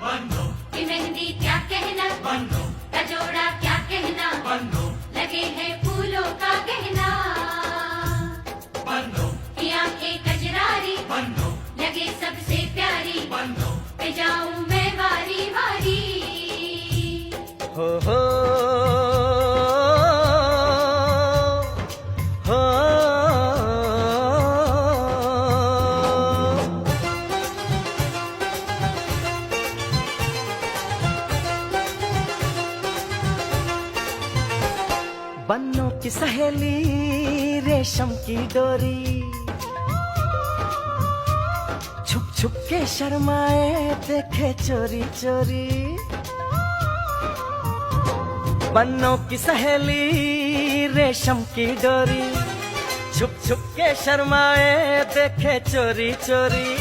बन्नो, ये मेहंदी क्या कहना, बन्नो, का जोड़ा क्या कहना, बन्नो, लगे हैं फूलों का गहना। बन्नो, ये आंखें कजरारी, बन्नो, लगे सबसे प्यारी, बन्नो, पे जाऊं मैं वारी वारी। हो हो हो बन्नों की सहेली रेशम की डोरी, छुप छुप के शर्माए देखे चोरी चोरी। बन्नों की सहेली रेशम की डोरी, छुप छुप के शर्माए देखे चोरी चोरी।